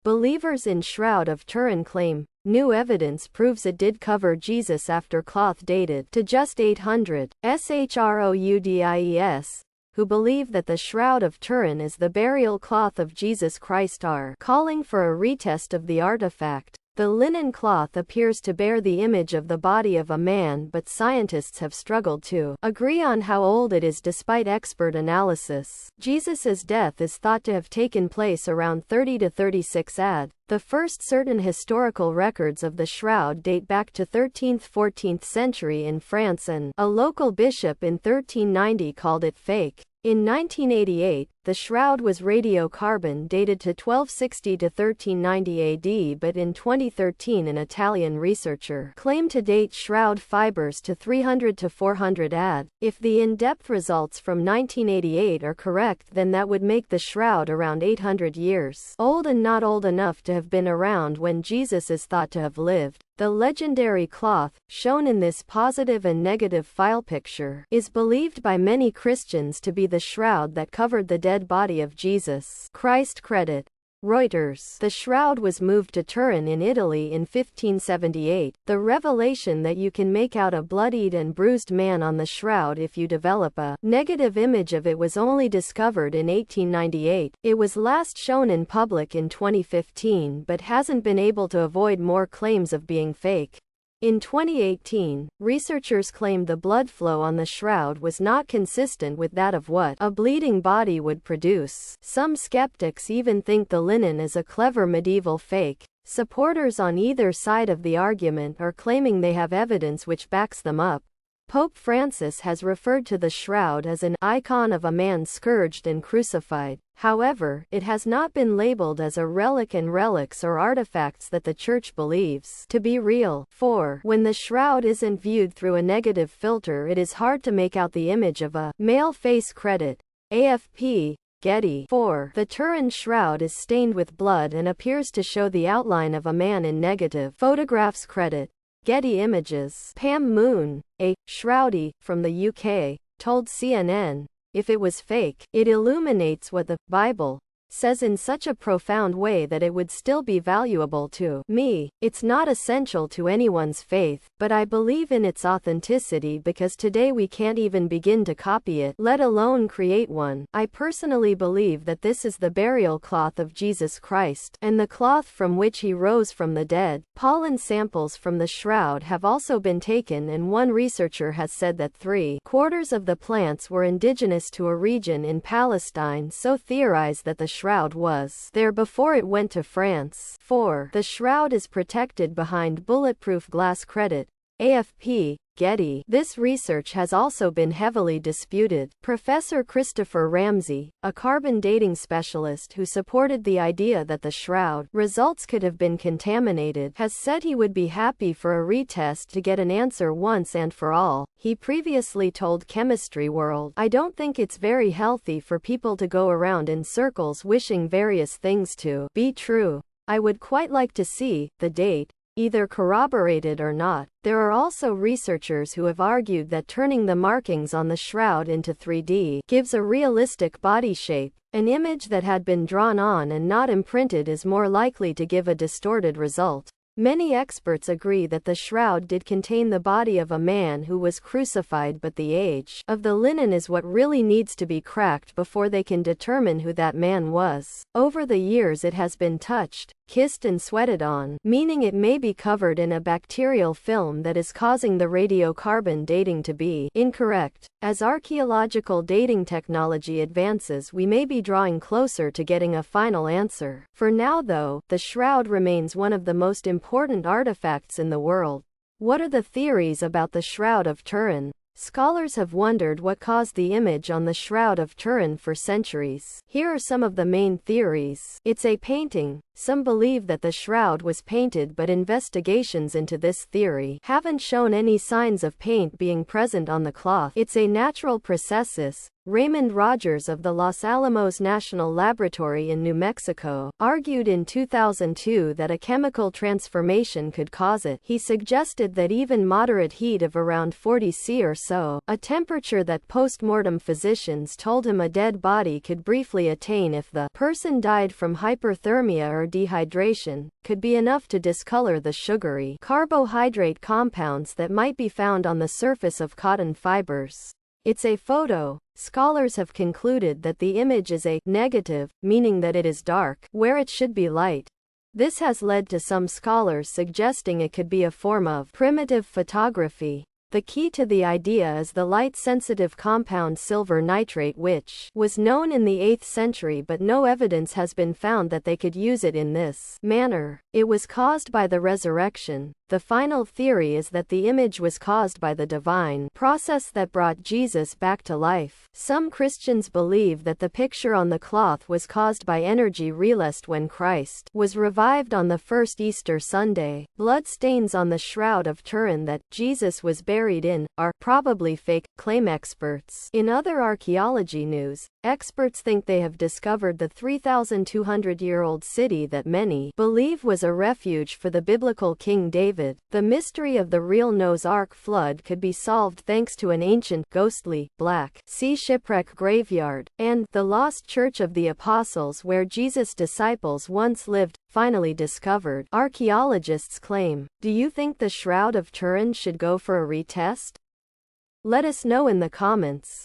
Believers in Shroud of Turin claim, new evidence proves it did cover Jesus after cloth dated to just 800 SHROUDIES, who believe that the Shroud of Turin is the burial cloth of Jesus Christ are calling for a retest of the artifact. The linen cloth appears to bear the image of the body of a man, but scientists have struggled to agree on how old it is despite expert analysis. Jesus's death is thought to have taken place around 30 to 36 AD. The first certain historical records of the shroud date back to 13th–14th century in France, and a local bishop in 1390 called it fake. In 1988, the shroud was radiocarbon dated to 1260 to 1390 AD, but in 2013 an Italian researcher claimed to date shroud fibers to 300 to 400 AD. If the in-depth results from 1988 are correct, then that would make the shroud around 800 years old and not old enough to have been around when Jesus is thought to have lived. The legendary cloth, shown in this positive and negative file picture, is believed by many Christians to be the shroud that covered the dead body of Jesus Christ. Credit. Reuters. The shroud was moved to Turin in Italy in 1578. The revelation that you can make out a bloodied and bruised man on the shroud if you develop a negative image of it was only discovered in 1898. It was last shown in public in 2015 but hasn't been able to avoid more claims of being fake. In 2018, researchers claimed the blood flow on the shroud was not consistent with that of what a bleeding body would produce. Some skeptics even think the linen is a clever medieval fake. Supporters on either side of the argument are claiming they have evidence which backs them up. Pope Francis has referred to the shroud as an icon of a man scourged and crucified. However, it has not been labeled as a relic, and relics or artifacts that the Church believes to be real. 4. When the shroud isn't viewed through a negative filter, it is hard to make out the image of a male face. Credit. AFP. Getty. 4. The Turin shroud is stained with blood and appears to show the outline of a man in negative photographs. Credit. Getty Images. Pam Moon, a shroudie from the UK, told CNN, if it was fake, it illuminates what the Bible says in such a profound way that it would still be valuable to me. It's not essential to anyone's faith, but I believe in its authenticity because today we can't even begin to copy it, let alone create one. I personally believe that this is the burial cloth of Jesus Christ, and the cloth from which he rose from the dead. Pollen samples from the shroud have also been taken, and one researcher has said that 3/4 of the plants were indigenous to a region in Palestine, so theorize that the shroud was there before it went to France. 4. The shroud is protected behind bulletproof glass. Credit. AFP. Getty. This research has also been heavily disputed. Professor Christopher Ramsey, a carbon dating specialist who supported the idea that the shroud results could have been contaminated, has said he would be happy for a retest to get an answer once and for all. He previously told Chemistry World, I don't think it's very healthy for people to go around in circles wishing various things to be true. I would quite like to see the date either corroborated or not. There are also researchers who have argued that turning the markings on the shroud into 3D gives a realistic body shape. An image that had been drawn on and not imprinted is more likely to give a distorted result. Many experts agree that the shroud did contain the body of a man who was crucified, but the age of the linen is what really needs to be cracked before they can determine who that man was. Over the years it has been touched, kissed and sweated on, meaning it may be covered in a bacterial film that is causing the radiocarbon dating to be incorrect. As archaeological dating technology advances, we may be drawing closer to getting a final answer. For now though, the shroud remains one of the most important artifacts in the world. What are the theories about the Shroud of Turin? Scholars have wondered what caused the image on the Shroud of Turin for centuries. Here are some of the main theories. It's a painting. Some believe that the shroud was painted, but investigations into this theory haven't shown any signs of paint being present on the cloth. It's a natural processus. Raymond Rogers of the Los Alamos National Laboratory in New Mexico argued in 2002 that a chemical transformation could cause it. He suggested that even moderate heat of around 40 C or so, a temperature that post-mortem physicians told him a dead body could briefly attain if the person died from hyperthermia or dehydration, could be enough to discolor the sugary carbohydrate compounds that might be found on the surface of cotton fibers. It's a photo. Scholars have concluded that the image is a negative, meaning that it is dark, where it should be light. This has led to some scholars suggesting it could be a form of primitive photography. The key to the idea is the light-sensitive compound silver nitrate, which was known in the 8th century, but no evidence has been found that they could use it in this manner. It was caused by the resurrection. The final theory is that the image was caused by the divine process that brought Jesus back to life. Some Christians believe that the picture on the cloth was caused by energy released when Christ was revived on the first Easter Sunday. Blood stains on the Shroud of Turin that Jesus was buried in are probably fake, claim experts. In other archaeology news, experts think they have discovered the 3,200-year-old city that many believe was a refuge for the biblical King David. The mystery of the real Noah's Ark flood could be solved thanks to an ancient, ghostly, Black Sea shipwreck graveyard, and the lost Church of the Apostles where Jesus' disciples once lived, finally discovered, archaeologists claim. Do you think the Shroud of Turin should go for a retest? Let us know in the comments.